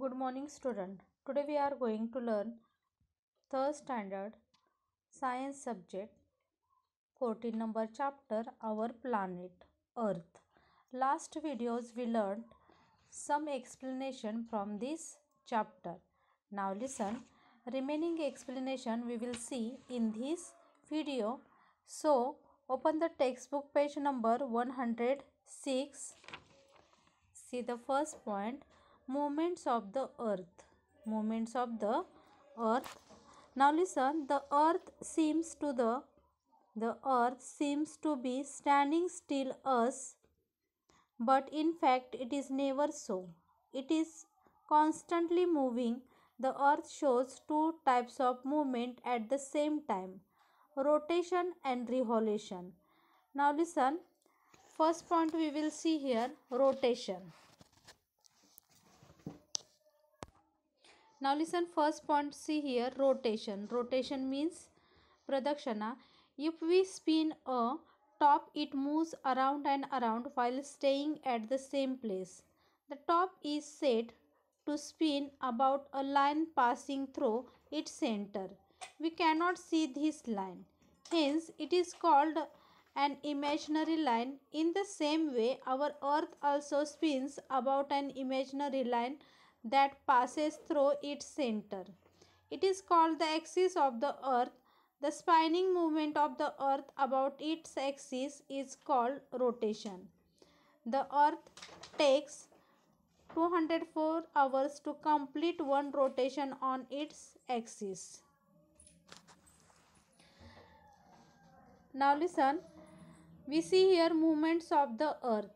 Good morning, student. Today we are going to learn third standard science subject 14 number chapter Our Planet Earth. Last videos we learned some explanation from this chapter. Now listen, remaining explanation we will see in this video. So open the textbook page number 106. See the first point, movements of the earth. Movements of the earth. Now listen, the earth seems to be standing still us, but in fact it is never so. It is constantly moving. The earth shows two types of movement at the same time, rotation and revolution. Now listen, first point we will see here, rotation. Now listen, first point, see here, rotation. Rotation means pradakshana. If we spin a top, it moves around and around while staying at the same place. The top is said to spin about a line passing through its center. We cannot see this line. Hence, it is called an imaginary line. In the same way, our earth also spins about an imaginary line that passes through its center. It is called the axis of the earth. The spinning movement of the earth about its axis is called rotation. The earth takes 204 hours to complete one rotation on its axis. Now listen, we see here movements of the earth.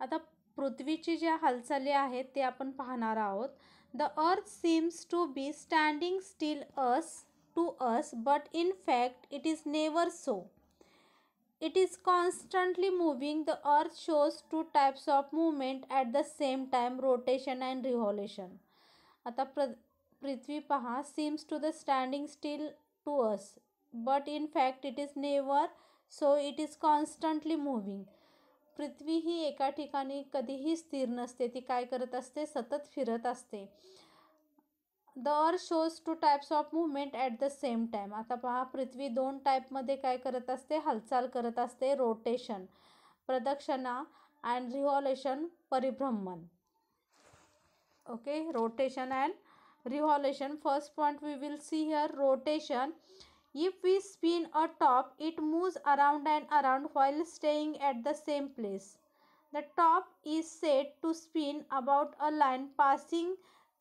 आता पृथ्वीची ज्या हालचाली आहेत ते आपण पाहणार आहोत. The earth seems to be standing still to us, but in fact it is never so. It is constantly moving. The earth shows two types of movement at the same time, rotation and revolution. आता पृथ्वी पहा, seems to the standing still to us, but in fact it is never so. It is constantly moving. पृथ्वी ही एका ठिकाणी कधीही स्थिर नसते, ती काय करत असते, सतत फिरत असते. The earth shows two types of movement at the same time. आता पहा, पृथ्वी दोन टाईपमध्ये काय करत असते, हालचाल करत असते, रोटेशन प्रदक्षिणा अँड रिव्हॉल्युशन परिभ्रमण. Okay, rotation and revolution. First point we will see here, rotation. If we spin a top, it moves around and around while staying at the same place. The top is said to spin about a line passing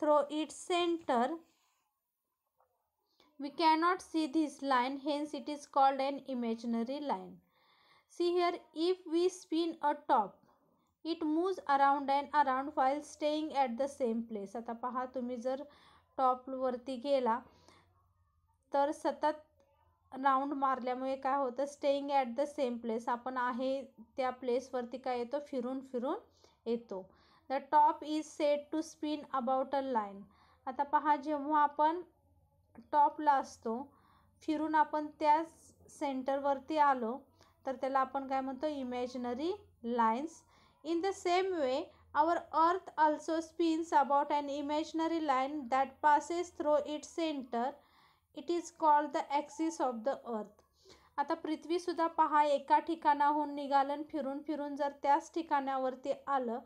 through its center. We cannot see this line, hence it is called an imaginary line. See here, if we spin a top, it moves around and around while staying at the same place. आता पहा, तुम्ही जर top वरती गेला तर सतत round मारल्यामुळे काय होतं, staying at the same place, आपण आहे त्या प्लेसवरती काय येतो, फिरून फिरून येतो. The top is said to spin about a line. आता पहा, जेव्हा आपण टॉपला असतो, फिरून आपण त्या सेंटरवरती आलो तर त्याला आपण काय म्हणतो, imaginary lines. In the same way our earth also spins about an imaginary line that passes through its centre. It is called the axis of the earth. आता पृथ्वीसुद्धा पहा, एका ठिकाणाहून निघालं, फिरून फिरून जर त्याच ठिकाणावरती आलं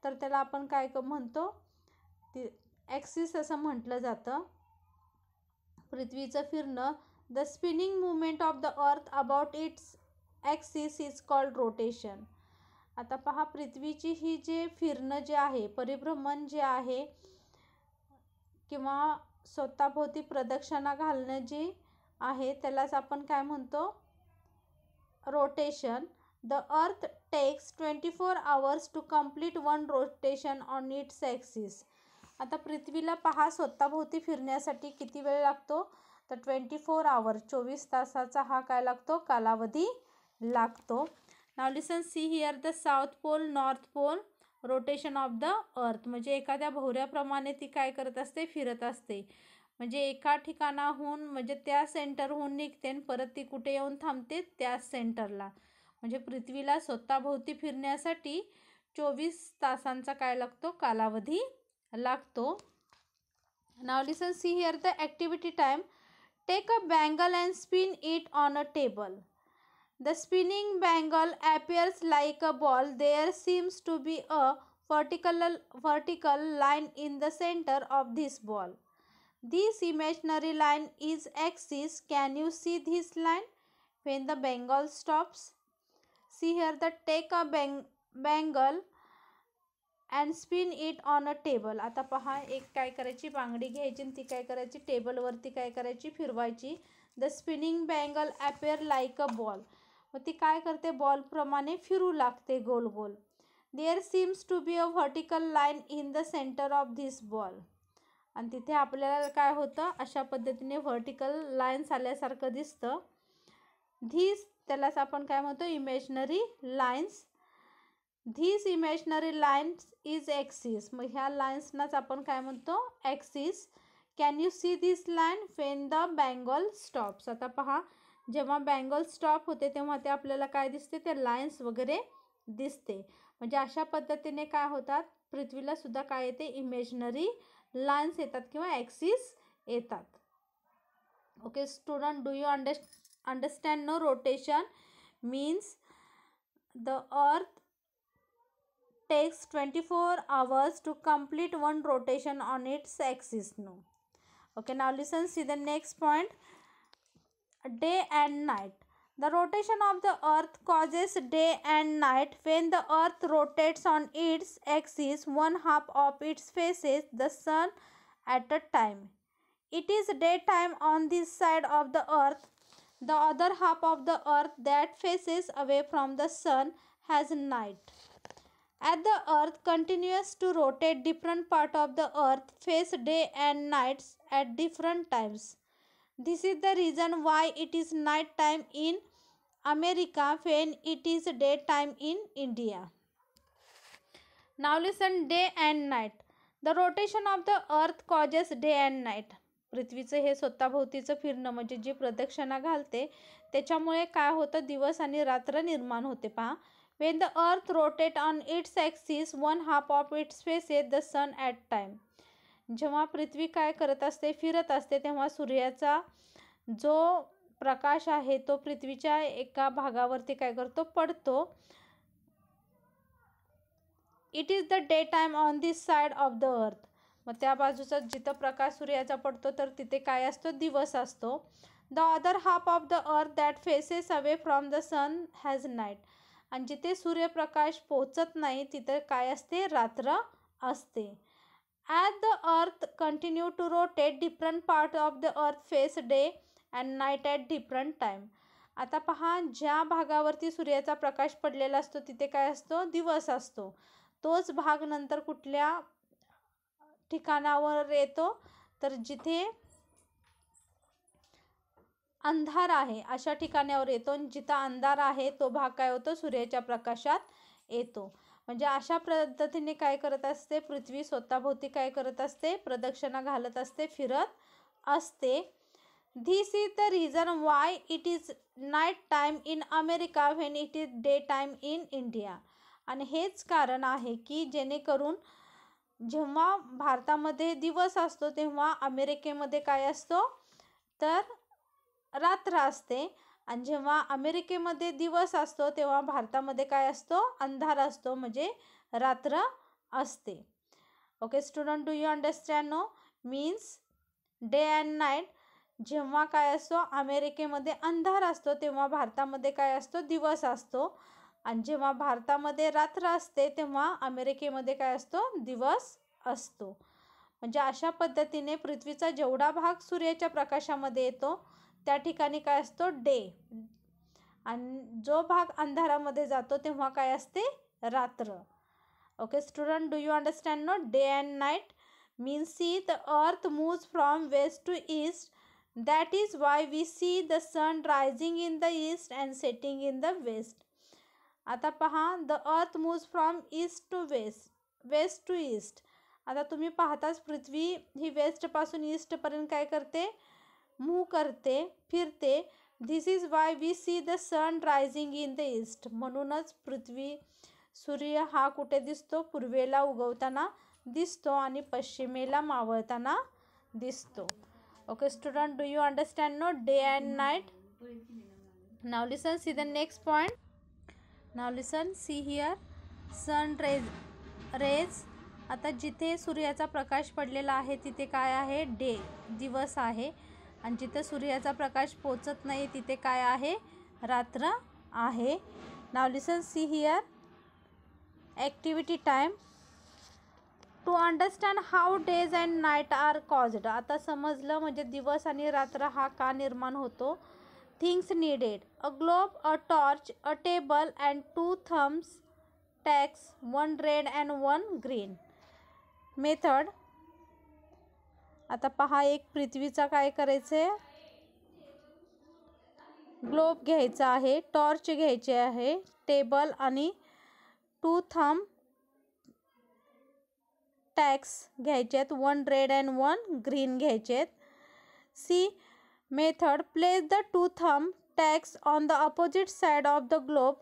तर त्याला आपण काय म्हणतो, ती ॲक्सिस असं म्हटलं जातं. पृथ्वीचं फिरणं, the spinning movement of the अर्थ about it's axis is called rotation. आता पहा, पृथ्वीची ही जे फिरणं जे आहे, परिभ्रमण जे आहे किंवा स्वतःभोवती प्रदक्षिणा घालणं जे आहे त्यालाच आपण काय म्हणतो, rotation. The earth takes 24 hours to complete one rotation on its axis. आता पृथ्वीला पहा, स्वतःभोवती फिरण्यासाठी किती वेळ लागतो, तर 24 hours 24 तासाचा हा काय लागतो, कालावधी लागतो. Now listen, see here, the south pole, north pole, rotation of the earth. म्हणजे एखाद्या भोवऱ्याप्रमाणे ती काय करत असते, फिरत असते. म्हणजे एका ठिकाणाहून, म्हणजे त्या सेंटरहून निघते आणि परत ती कुठे येऊन थांबते, त्याच सेंटरला. म्हणजे पृथ्वीला स्वतःभोवती फिरण्यासाठी 24 तासांचा काय लागतो, कालावधी लागतो. Now listen, see here the activity time. Take a bangle and spin it on a table. The spinning bangle appears like a ball. There seems to be a vertical line in the center of this ball. This imaginary line is axis. Can you see this line when the bangle stops? See here the take a bangle and spin it on a table. आता पहा, एक काय करायची, बांगडी घ्यायची आणि ती काय करायची, टेबलवरती काय करायची, फिरवायची. The spinning bangle appear like a ball. मग ती काय करते, बॉलप्रमाणे फिरू लागते गोल गोल. There seems to be a vertical line in the centre of this ball. आणि तिथे आपल्याला काय होतं, अशा पद्धतीने व्हर्टिकल लाईन्स आल्यासारखं दिसतं. धीस, त्यालाच आपण काय म्हणतो, imaginary lines. This imaginary lines is axis. मग ह्या लाईन्सनाच आपण काय म्हणतो, axis. Can you see this line Wien the bangle stops. आता पहा, जेव्हा बँगल स्टॉप होते तेव्हा ते आपल्याला काय दिसते, ते लाईन्स वगैरे दिसते. म्हणजे अशा पद्धतीने काय होतात, पृथ्वीला सुद्धा काय येते, इमॅजिनरी लाईन्स येतात किंवा ॲक्सिस येतात. Okay student, do you understand? No, rotation means the earth takes 24 hours to complete one rotation on its axis. No. Okay, now listen, see the next point. Day and night. The rotation of the earth causes day and night. When the earth rotates on its axis, one half of its faces the sun at a time. It is daytime on this side of the earth. The other half of the earth that faces away from the sun has night. As the earth continues to rotate, different parts of the earth face day and nights at different times. This is the reason why it is night time in America when it is daytime in India. Now listen, day and night. The rotation of the earth causes day and night. पृथ्वीचं हे स्वतःभोवतीचं फिरणं म्हणजे जी प्रदक्षिणा घालते त्याच्यामुळे काय होतं, दिवस आणि रात्र निर्माण होते. पहा, when the earth rotates on its axis, one half of its faces the sun at time. जेव्हा पृथ्वी काय करत असते, फिरत असते, तेव्हा सूर्याचा जो प्रकाश आहे तो पृथ्वीच्या एका भागावरती काय करतो, पडतो. It is the day time on this side of the अर्थ. मग त्या बाजूचा जिथं प्रकाश सूर्याचा पडतो तर तिथे काय असतो, दिवस असतो. The other half of the earth that faces away from the sun has night. आणि जिथे सूर्यप्रकाश पोचत नाही तिथे काय असते, रात्र असते. As the earth continue to rotate, different part of the earth face day and night at different time. आता पहा, ज्या भागावरती सूर्याचा प्रकाश पडलेला असतो तिथे काय असतो, दिवस असतो. तोच भाग नंतर कुठल्या ठिकाणावर येतो, तर जिथे अंधार आहे अशा ठिकाणावर येतो. जिथं अंधार आहे तो भाग काय होतो, सूर्याच्या प्रकाशात येतो. म्हणजे अशा पद्धतीने काय करत असते, पृथ्वी स्वतःभोवती काय करत असते, प्रदक्षिणा घालत असते, फिरत असते. This is the reason why it is night time in America when it is day time in India. आणि हेच कारण आहे की जेणेकरून जेव्हा भारतामध्ये दिवस असतो तेव्हा अमेरिकेमध्ये काय असतो, तर रात्र असते. आणि जेव्हा अमेरिकेमध्ये दिवस असतो तेव्हा भारतामध्ये काय असतो, अंधार असतो, म्हणजे रात्र असते. Okay student, do you understand? No, means day and night. जेव्हा काय असतो, अमेरिकेमध्ये अंधार असतो तेव्हा भारतामध्ये काय असतो, दिवस असतो. आणि जेव्हा भारतामध्ये रात्र असते तेव्हा अमेरिकेमध्ये काय असतो, दिवस असतो. म्हणजे अशा पद्धतीने पृथ्वीचा जेवढा भाग सूर्याच्या प्रकाशामध्ये येतो त्या ठिकाणी काय असतो, डे. आणि जो भाग अंधारामध्ये जातो तेव्हा काय असते, रात्र. Okay student, do you understand? No, day and night means see the earth moves from west to east. That is why we see the sun rising in the east and setting in the west. आता पहा, the earth moves from east to west, west to east. आता तुम्ही पाहताच पृथ्वी ही वेस्टपासून ईस्टपर्यंत काय करते, move करते, फिरते. This is why we see the sun rising in the east. म्हणूनच पृथ्वी, सूर्य हा कुठे दिसतो, पूर्वेला उगवताना दिसतो आणि पश्चिमेला मावळताना दिसतो. Okay student, do you understand no? Day and night. Now listen, see the next point. Now listen, see here, sun rays. आता जिथे सूर्याचा प्रकाश पडलेला आहे तिथे काय आहे? डे, दिवस आहे. आणि जिथे सूर्याचा प्रकाश पोचत नाही तिथे काय आहे? रात्र आहे. Now listen, see here, activity time. To understand how days and night are caused. आता समजलं म्हणजे दिवस आणि रात्र हा का निर्माण होतो. Things needed: a globe, a torch, a table and 2 thumbs tacks, 1 red and 1 green. Method. आता पहा, एक पृथ्वीचा काय करायचं आहे? ग्लोब घ्यायचा आहे, टॉर्च घ्यायचे आहे, टेबल आणि 2 थंब टॅक्स घ्यायचे आहेत, 1 रेड अँड 1 ग्रीन घ्यायचे आहेत. See method. Place the 2 thumb tacks on the opposite side of the globe.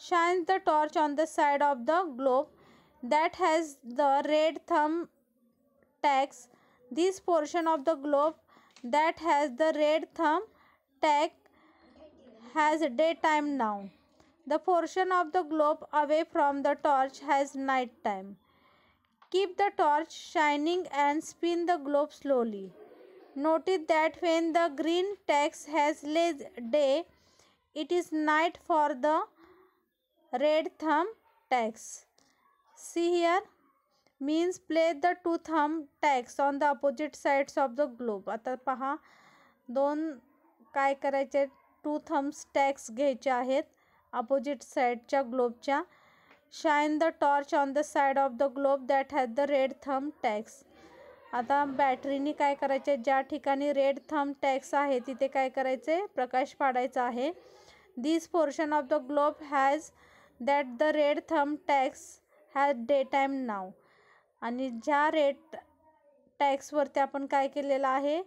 Shine the torch on the side of the globe that has the red thumb tags. This portion of the globe that has the red thumb tag has daytime now. The portion of the globe away from the torch has night time. Keep the torch shining and spin the globe slowly. Notice that when the green tag has less day, it is night for the red thumb tags. See here, means place the 2 thumb tags on the opposite sides of the globe. आता पहा, 2 काय करायचे? 2 thumbs tags घ्यायचे आहेत opposite साईडच्या ग्लोबच्या. Shine the torch on the side of the globe that has the red thumb tags. आता बॅटरीने काय करायचे? ज्या ठिकाणी रेड थंब टॅग्स आहे तिथे काय करायचे? प्रकाश पाडायचा आहे. This portion of the globe has that the red thumb tags has day time now. आणि ज्या रेड टॅक्सवरती आपण काय केलेलं आहे?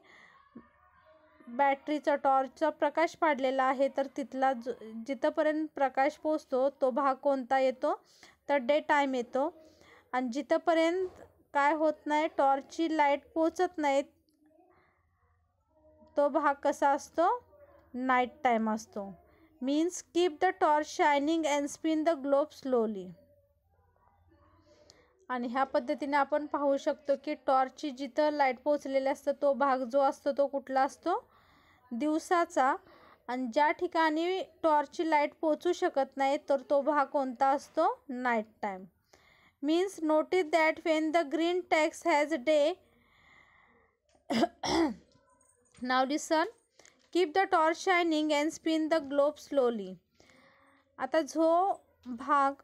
बॅटरीचा टॉर्चचा प्रकाश पाडलेला आहे. तर तिथला जिथंपर्यंत प्रकाश पोचतो तो भाग कोणता येतो? तर डे टाईम येतो. आणि जिथंपर्यंत काय होत नाही, टॉर्चची लाईट पोचत नाही, तो भाग कसा असतो? नाईट टाईम असतो. Means keep the torch shining and spin the globe slowly. आणि ह्या पद्धतीने आपण पाहू शकतो की टॉर्चची जिथं लाईट पोचलेली असतं तो भाग जो असतो तो कुठला असतो? दिवसाचा. आणि ज्या ठिकाणी टॉर्चची लाईट पोचू शकत नाही तर तो भाग कोणता असतो? Night time. Means notice that Wien the green tax has day. Now listen, keep the torch shining and spin the globe slowly. आता जो भाग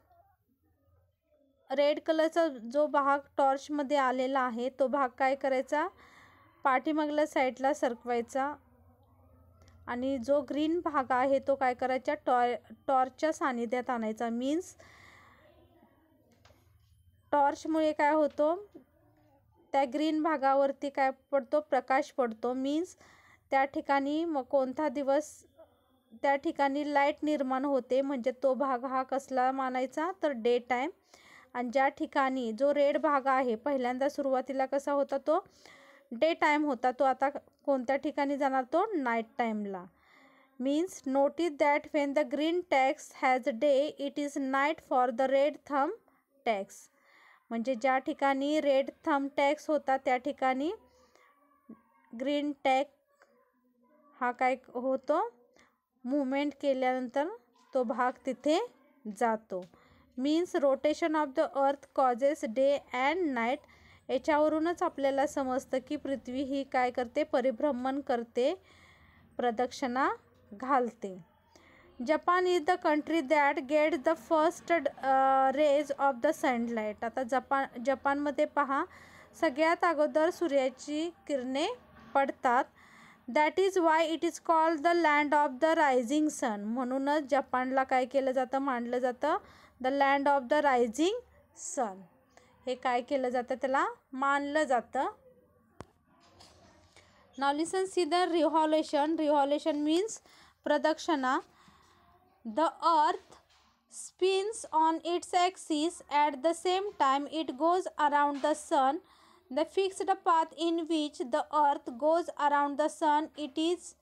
रेड कलरचा जो भाग टॉर्चमध्ये आलेला आहे तो भाग काय करायचा? पाठीमागल्या साईडला सरकवायचा. आणि जो ग्रीन भाग आहे तो काय करायचा? टॉर्चच्या सानिध्यात आणायचा. मीन्स टॉर्चमुळे काय होतो? त्या ग्रीन भागावरती काय पडतो? प्रकाश पडतो. मीन्स त्या ठिकाणी मग कोणता दिवस त्या ठिकाणी लाईट निर्माण होते. म्हणजे तो भाग हा कसला मानायचा? तर डे टाईम. आणि ज्या ठिकाणी जो रेड भाग आहे पहिल्यांदा सुरुवातीला कसा होता? तो डे टाईम होता. तो आता कोणत्या ठिकाणी जाणार? तो नाईट टाईमला. Means notice that Wien the green tax has day it is night for the red thumb tax. म्हणजे ज्या ठिकाणी रेड थंब टॅक्स होता त्या ठिकाणी ग्रीन टॅग हा काय होतो? मूवमेंट केल्यानंतर तो भाग तिथे जातो. Means rotation of the earth causes day and night. याच्यावरूनच आपल्याला समजतं की पृथ्वी ही काय करते? परिभ्रमण करते, प्रदक्षिणा घालते. Japan is the country that get the first rays of the sunlight. आता जपानमध्ये पहा, सगळ्यात अगोदर सूर्याची किरणे पडतात. That is why it is called the land of the rising sun. म्हणूनच जपानला काय केलं जातं? मानलं जातं the land of the rising sun. हे काय केलं जातं? त्याला मानलं जातं. Now listen, see the revolution. Revolution means प्रदक्षिणा. The earth spins on its axis at the same time it goes around the sun. The fixed path in which the earth goes around the sun is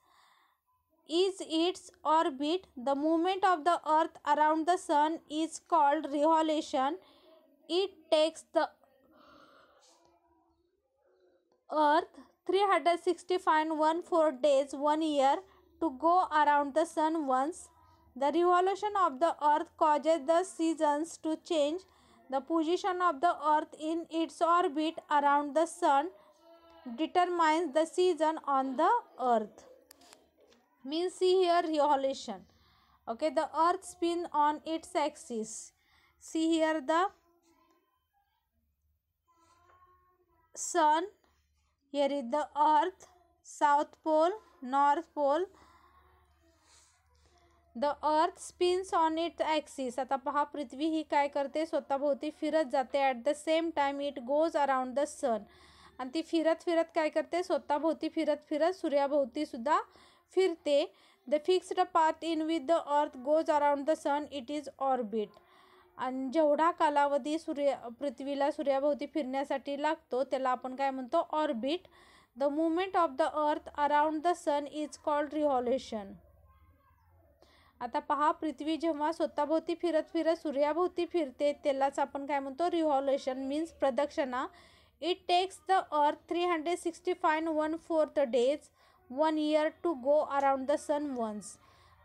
its orbit. The movement of the earth around the sun is called revolution. It takes the earth 365.14 days, 1 year, to go around the sun once. The revolution of the earth causes the seasons to change. The position of the earth in its orbit around the sun determines the season on the earth. Means, see here revolution. Okay, the earth spin on its axis. See here the sun, here is the earth, south pole, north pole. The earth spins on its axis. आता पहा, पृथ्वी ही काय करते, स्वतःभोवती फिरत जाते. At the same time it goes around the sun. आणि ती फिरत फिरत काय करते, स्वतःभोवती फिरत फिरत सूर्याभोवती सुद्धा फिरते. The fixed path in with the earth goes around the sun it is orbit. आणि जेवढा कालावधी पृथ्वीला सूर्याभोवती फिरण्यासाठी लागतो त्याला आपण काय म्हणतो, orbit. The movement of the earth around the sun is called revolution. आता पहा, पृथ्वी जेव्हा स्वतःभोवती फिरत फिरत सूर्याभोवती फिरते त्यालाच आपण काय म्हणतो, रिव्हॉल्युशन. मीन्स प्रदक्षिणा. It takes the earth 365.14 days, 1 year, to go around the sun once.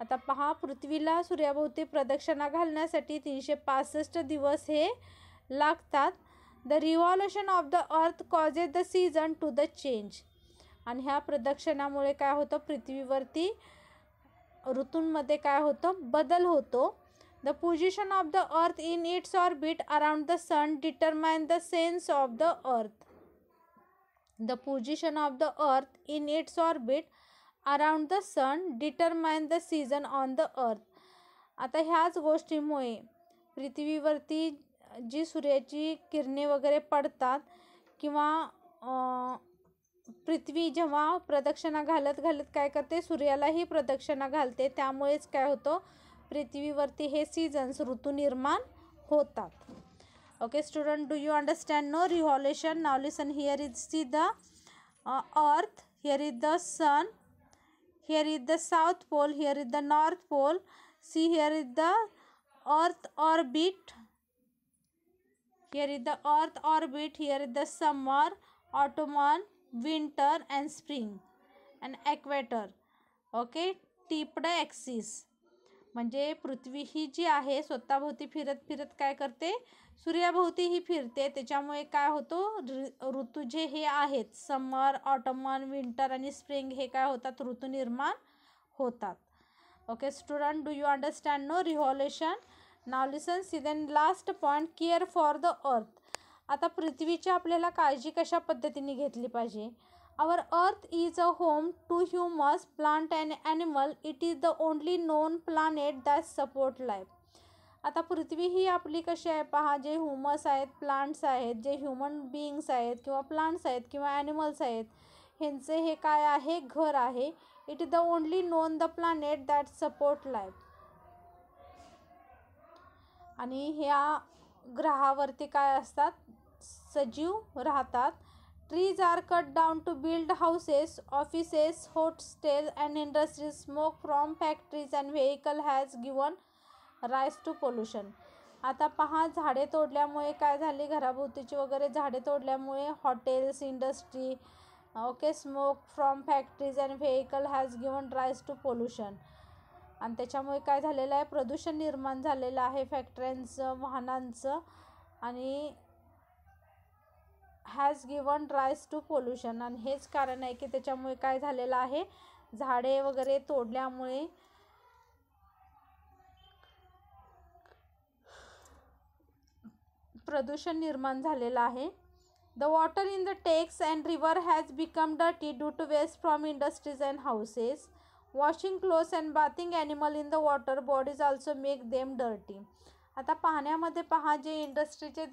आता पहा, पृथ्वीला सूर्याभोवती प्रदक्षिणा घालण्यासाठी 365 दिवस हे लागतात. The revolution of the earth causes the season two the change. आणि ह्या प्रदक्षिणामुळे काय होतं, पृथ्वीवरती ऋतूंमध्ये काय होतं, बदल होतो. The position of the earth in its orbit around the sun determine the sense of the earth. The position of the earth in its orbit around the sun determine the season on the earth. आता ह्याच गोष्टीमुळे पृथ्वीवरती जी सूर्याची किरणे वगैरे पडतात किंवा पृथ्वी जेव्हा प्रदक्षिणा घालत घालत काय करते, सूर्यालाही प्रदक्षिणा घालते. त्यामुळेच काय होतं, पृथ्वीवरती हे सीझन्स, ऋतू निर्माण होतात. Okay student, do you understand no revolution? Now listen. Here is see the earth, here is the sun, here is the south pole, here is the north pole. See, here is the earth orbit, here is the earth orbit, here is the summer, autumn, winter and spring and equator. Okay, tipped axis. म्हणजे पृथ्वी ही जी आहे स्वतःभोवती फिरत फिरत काय करते, सूर्याभोवती ही फिरते. त्याच्यामुळे काय होतो, ऋतू जे हे आहेत, समर, ऑटमन, विंटर आणि स्प्रिंग, हे काय होतात, ऋतू निर्माण होतात. Okay student, do you understand no revolution? Now listen. See then last point, care for the earth. आता पृथ्वीची आपल्याला काळजी कशा पद्धतीने घेतली पाहिजे. Our earth is a home to humans, plant and animal. It is the only known planet that support life. आता पृथ्वी ही आपली कशी आहे पहा, जे ह्युमस आहेत, प्लांट्स आहेत, जे ह्युमन बिईंग्स आहेत किंवा प्लांट्स आहेत किंवा ॲनिमल्स आहेत, ह्यांचे हे काय आहे, घर आहे. It is the only non the planet that support life. आणि ह्या ग्रहावरती काय असतात, सजीव राहतात. Trees are cut down to build houses, offices, hotels and industries. Smoke from factories and vehicle has given rise to pollution. आता पहा, झाडे तोडल्यामुळे काय झाले, घराभोवतीची वगैरे झाडे तोडल्यामुळे hotels, industry, okay, smoke from factories and vehicle has given rise to pollution. आणि त्याच्यामुळे काय झालेलं आहे, प्रदूषण निर्माण झालेलं आहे फॅक्टऱ्यांचं, वाहनांचं, आणि has given rise to pollution. आणि हेच कारण आहे की त्याच्यामुळे काय झालेलं आहे, झाडे वगैरे तोडल्यामुळे प्रदूषण निर्माण झालेलं आहे. The water in the tanks and river has become dirty due to waste from industries and houses. Washing clothes and bathing animal in the water bodies also make them dirty. आता पाण्यामध्ये पहा, जे इंडस्ट्रीचे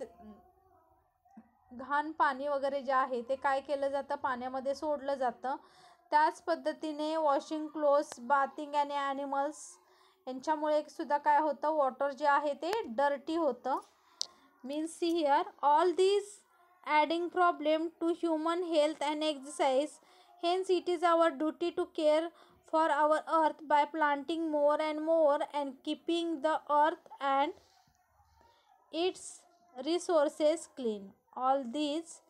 घाण पाणी वगैरे जे आहे ते काय केलं जातं, पाण्यामध्ये सोडलं जातं. त्याच पद्धतीने वॉशिंग क्लोथ्स, बाथिंग आणि ॲनिमल्स यांच्यामुळे सुद्धा काय होतं, वॉटर जे आहे ते डर्टी होतं. Means see here, all these adding problem to human health and exercise. Hence, it is our duty to care for our earth by planting more and more and keeping the earth and its resources clean. All these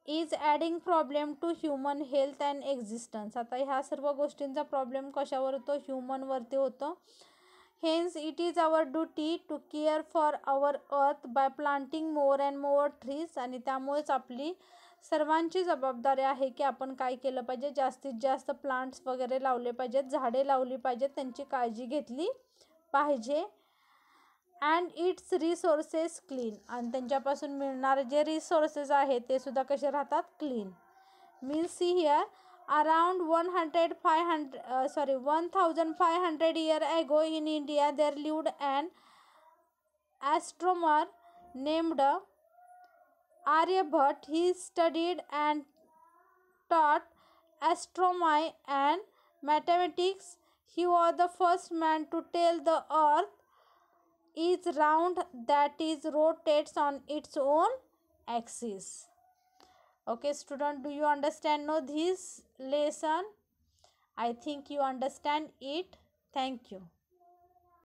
is adding problem to human health and existence. आता ह्या सर्व गोष्टींचा problem कशावर होतो? ह्युमनवरती होतो. Hence, it is our duty to care for our earth by planting more and more trees. आणि त्यामुळेच आपली सर्वांची जबाबदारी आहे की आपण काय केलं पाहिजे, जास्तीत जास्त प्लांट्स वगैरे लावले पाहिजेत, झाडे लावली पाहिजेत, त्यांची काळजी घेतली पाहिजे. अँड इट्स रिसोर्सेस क्लीन, आणि त्यांच्यापासून मिळणारे जे रिसोर्सेस आहेत ते सुद्धा कसे राहतात? Clean. Means see here, around 1500 years ago in India there lived an astronomer named Aryabhat. He studied and taught astronomy and mathematics. He was the first man to tell the earth is round, that is rotates on its own axis. Okay student, do you understand now this lesson? I think you understand it. Thank you.